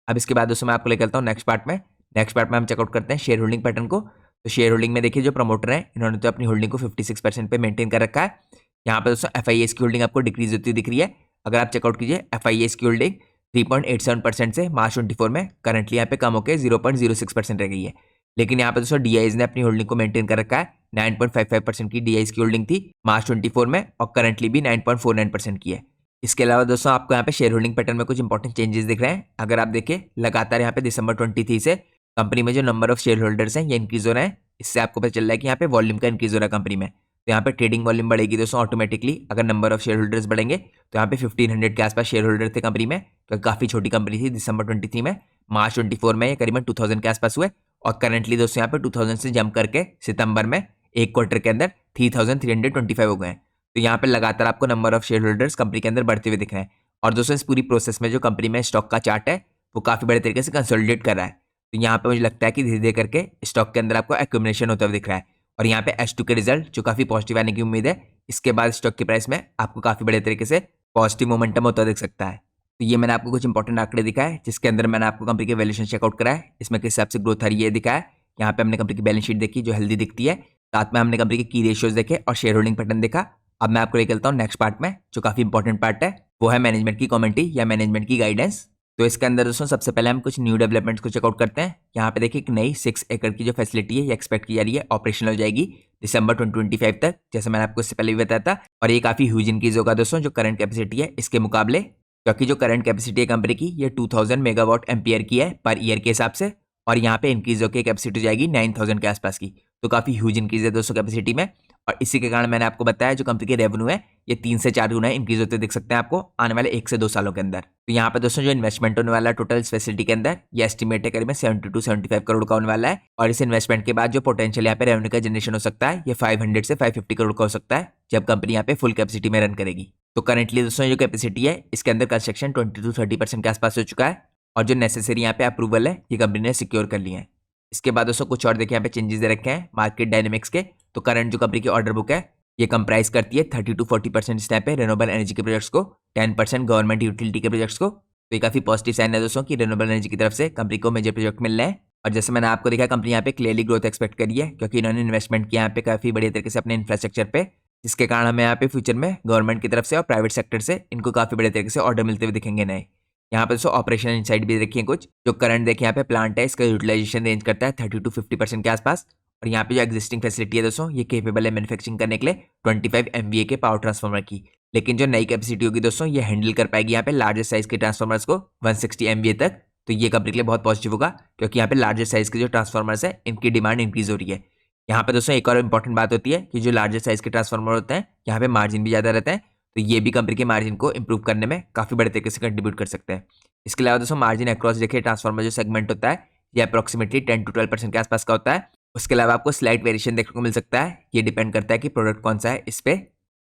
अब इसके बाद दोस्तों मैं आपको लेकर चलता हूँ नेक्स्ट पार्ट में। नेक्स्ट पार्ट में हम चेकआउट करते हैं शेयर होल्डिंग पैटर्न को। तो शेयर होल्डिंग में देखिए जो प्रमोटर है इन्होंने तो अपनी होल्डिंग को 56% पे मेंटेन कर रखा है। यहाँ पे दोस्तों FIS की होल्डिंग आपको डिक्रीज होती दिख रही है। अगर आप चेकआउट कीजिए FIS की होल्डिंग 3.87% से मार्च 24 में करंटली यहाँ पे कम होकर 0.06% रह गई है। लेकिन यहाँ पे दोस्तों DIs ने अपनी होल्डिंग को मेंटेन कर रखा है। 9.55% की DIs की होल्डिंग थी मार्च 24 में, और करंटली भी 9.49% की है। इसके अलावा दोस्तों आपको यहाँ पे शेयर होल्डिंग पैटर्न में कुछ इंपॉर्टेंट चेंजेस दिख रहे हैं। अगर आप देखें लगातार यहाँ पे दिसंबर 23 से कंपनी में जो नंबर ऑफ शेयर होल्डर्स हैं ये इंक्रीज हो रहे हैं। इससे आपको पता चल रहा है कि यहाँ पे वॉल्यूम का इंक्रीज हो रहा है कंपनी में। तो यहाँ पे ट्रेडिंग वॉल्यूम बढ़ेगी दोस्तों ऑटोमेटिकली अगर नंबर ऑफ शेयर होल्डर्स बढ़ेंगे। तो यहाँ पे 1500 के आसपास शेयर होल्डर थे कंपनी में, तो काफी छोटी कंपनी थी दिसंबर 23 में। मार्च 24 में ये करीबन 2000 के आसपास हुए, और करंटली दोस्तों यहाँ पे 2000 से जंप करके सितंबर में एक क्वार्टर के अंदर 3325 हो गए हैं। तो यहाँ पे लगातार आपको number of share holders company के अंदर बढ़ते हुए दिख रहे हैं। और दोस्तों इस पूरी प्रोसेस में जो कंपनी में स्टॉक का चार्ट है वो काफी बड़े तरीके से कंसोलिडेट कर रहा है। तो यहाँ पे मुझे लगता है कि धीरे धीरे करके स्टॉक के अंदर आपको एक्यूमुलेशन होता हुआ दिख रहा है, और यहाँ पे H2 के रिजल्ट जो काफी पॉजिटिव आने की उम्मीद है। इसके बाद स्टॉक की प्राइस में आपको काफी बड़े तरीके से पॉजिटिव मोमेंटम होता दिख सकता है। तो ये मैंने आपको कुछ इंपॉर्टेंट आंकड़े दिखाए जिसके अंदर मैंने आपको कंपनी के वैल्यूएशन चेकआउट करा है, इसमें किस हिसाब से ग्रोथ आ रही है दिखाया। यहाँ पे हमने कंपनी की बैलेंस शीट देखी जो हेल्दी दिखती है, साथ में हमने कंपनी के की रेशियोज देखे और शेयर होल्डिंग पैटर्न देखा। अब मैं आपको लेकर चलता हूँ नेक्स्ट पार्ट में, जो काफी इंपॉर्टेंट पार्ट है, वो है मैनेजमेंट की कमेंट्री या मैनेजमेंट की गाइडेंस। तो इसके अंदर दोस्तों सबसे पहले हम कुछ न्यू डेवलपमेंट्स को चेकआउट करते हैं। यहाँ पे देखिए एक नई 6 एकड़ की जो फैसिलिटी है ये एक्सपेक्ट की जा रही है ऑपरेशनल हो जाएगी दिसंबर 2025 तक, जैसे मैंने आपको इससे पहले भी बताया था। और ये काफी ह्यूज इंक्रीज होगा दोस्तों जो करंट कैपेसिटी है इसके मुकाबले, क्योंकि जो करंट कैपेसिटी है कंपनी की ये 2000 मेगावाट एम्पियर की है पर ईयर के हिसाब से, और यहाँ पे इंक्रीज होकर कैपेसिटी हो जाएगी 9000 के आसपास की। तो काफी ह्यूज इंक्रीज है दोस्तों कैपेसिटी में, और इसी के कारण मैंने आपको बताया जो कंपनी के रेवेन्यू है ये 3 से 4 गुना इंक्रीज होते दिख सकते हैं आपको आने वाले 1 से 2 सालों के अंदर। तो यहाँ पे दोस्तों जो इन्वेस्टमेंट होने वाला है टोटल इस फैसिलिटी के अंदर ये एस्टिमेट है करीबन 70 to 75 करोड़ का होने वाला है, और इस इन्वेस्टमेंट के बाद जो पोटेंशियल यहाँ पे रेवेन्यू का जनरेशन हो सकता है ये 500 से 550 करोड़ का हो सकता है जब कंपनी यहाँ पे फुल कैपेसिटी में रन करेगी। तो करंटली दोस्तों जो कैपेसिटी है इसके अंदर कंस्ट्रक्शन 20 to 30% के आसपास हो चुका है, और जो नेसेसरी यहाँ पे अप्रूवल है ये कंपनी ने सिक्योर कर लिया है। इसके बाद दोस्तों कुछ और देखिए यहाँ पे चेंजेस दे रखे हैं मार्केट डायनेमिक्स के। तो करंट जो कंपनी की ऑर्डर बुक है ये कंप्राइज करती है 30 to 40% इस टाइम पे रेन्यूएबल एनर्जी के प्रोजेक्ट्स को, 10% गवर्नमेंट यूटिलिटी के प्रोजेक्ट्स को। तो ये काफी पॉजिटिव साइन है दोस्तों कि रेन्यूएबल एनर्जी की तरफ से कंपनी को मेजर प्रोजेक्ट मिल रहे हैं। और जैसे मैंने आपको देखा कंपनी यहाँ पे क्लियरली ग्रोथ एक्सपेक्ट करी है, क्योंकि इन्होंने इन्वेस्टमेंट किया यहाँ पे काफी बड़े तरीके से अपने इंफ्रास्ट्रक्चर पे, जिसके कारण हमें यहाँ पे फ्यूचर में गवर्नमेंट की तरफ से और प्राइवेट सेक्टर से इनको काफी बड़े तरीके से ऑर्डर मिलते हुए दिखेंगे नए। यहाँ पे दोस्तों ऑपरेशनल इनसाइट भी देखिए कुछ, जो करंट देखिए यहाँ पे प्लांट है इसका यूटिलाइजेशन रेंज करता है 30 to 50% के आसपास, और यहाँ पे जो एग्जिस्टिंग फैसिलिटी है दोस्तों ये केपेबल है मैन्युफैक्चरिंग करने के लिए 25 MVA के पावर ट्रांसफार्मर की। लेकिन जो नई कैपेसिटी होगी दोस्तों ये हैंडल कर पाएगी यहाँ पे लार्जेस्ट साइज के ट्रांसफार्मर्स को 160 MVA तक। तो ये कंपनी के लिए बहुत पॉजिटिव होगा, क्योंकि यहाँ पे लार्जेस्ट साइज के जो ट्रांसफार्मर्स है इनकी डिमांड इंक्रीज हो रही है। यहाँ पे दोस्तों एक और इंपॉर्टेंट बात होती है कि जो लार्जेस्ट साइज के ट्रांसफार्मर होते हैं यहाँ पे मार्जिन भी ज्यादा रहता है, तो ये भी कंपनी के मार्जिन को इंप्रूव करने में काफी बड़े तरीके से कंट्रीब्यूट कर सकते हैं। इसके अलावा दोस्तों मार्जिन अक्रॉस देखिए ट्रांसफार्मर जो सेगमेंट होता है ये अप्रोक्सीमेटली 10 to 12% के आसपास का होता है। उसके अलावा आपको स्लाइट वेरिएशन देखने को मिल सकता है, ये डिपेंड करता है कि प्रोडक्ट कौन सा है इस पे।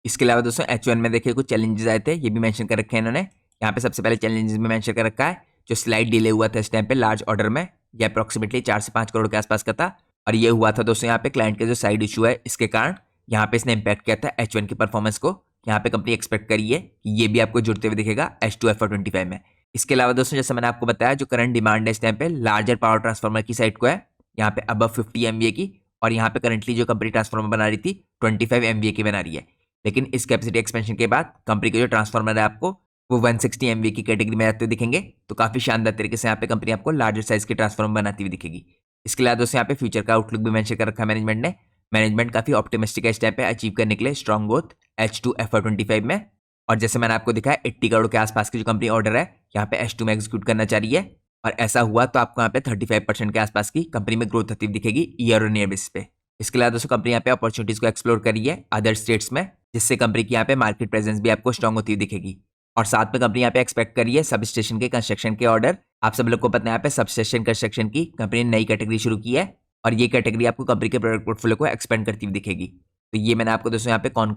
इसके अलावा दोस्तों H1 में देखिए कुछ चैलेंजेस आए थे, ये भी मेंशन कर रखे हैं इन्होंने। यहाँ पे सबसे पहले चैलेंजेस में मेंशन कर रखा है जो स्लाइट डिले हुआ था इस टाइम पे लार्ज ऑर्डर में, ये अप्रोक्सीमेटली 4 से 5 करोड़ के आसपास का था, और ये हुआ था दोस्तों यहाँ पे क्लाइंट के जो साइड इशू है इसके कारण यहाँ पे इसने इंपैक्ट किया था H1 की परफॉर्मेंस को। यहाँ पे कंपनी एक्सपेक्ट करी है कि ये भी आपको जुड़ते हुए दिखेगा H2 FY25 में। इसके अलावा दोस्तों जैसे मैंने आपको बताया जो करंट डिमांड है इस टाइम पे लार्जर पावर ट्रांसफार्मर की साइड को है, यहाँ पे अबव 50 MVA की, और यहाँ पे करंटली जो कंपनी ट्रांसफार्मर बना रही थी 25 MVA की बना रही है। लेकिन इस कैपेसिटी एक्सपेंशन के बाद कंपनी के जो ट्रांसफार्मर है आपको वो 160 MVA की कैटेगरी में आते हुए दिखेंगे। तो काफी शानदार तरीके से यहाँ पे कंपनी आपको लार्जर साइज के ट्रांसफार्मर बनाती हुई दिखेगी। इसके अलावा दोस्तों यहाँ पे फ्यूचर का आउटलुक भी मेंशन कर रखा है मैनेजमेंट ने। मैनेजमेंट काफी ऑप्टिमिस्टिक है इस टाइम पे अचीव करने के लिए स्ट्रॉन्ग ग्रोथ H2 FY25 में। और जैसे मैंने आपको दिखाया 80 करोड़ के आसपास की जो कंपनी ऑर्डर है यहाँ पे H2 में एग्जीक्यूट करना चाह रही है, और ऐसा हुआ तो आपको यहाँ पे 35% के आसपास की कंपनी में ग्रोथ होती हुई दिखेगी ईयर ऑन ईयर बेसिस पे। इसके अलावा दोस्तों कंपनी यहाँ पे अपॉर्चुनिटीज को एक्सप्लोर करी है अदर स्टेट्स में, जिससे कंपनी की यहाँ पे मार्केट प्रेजेंस भी आपको स्ट्रॉन्ग होती हुई दिखेगी। और साथ में कंपनी यहाँ पे एक्सपेक्ट करी है सब स्टेशन के कंस्ट्रक्शन के ऑर्डर। आप सब लोग को पता है यहाँ पे सब स्टेशन कंस्ट्रक्शन की कंपनी ने नई कैटेगरी शुरू की है, और ये कैटेगरी आपको कंपनी के प्रोडक्ट पोर्टफोलियो को एक्सपेंड करती हुई दिखेगी। तो ये मैंने आपको दोस्तों यहाँ पे कौन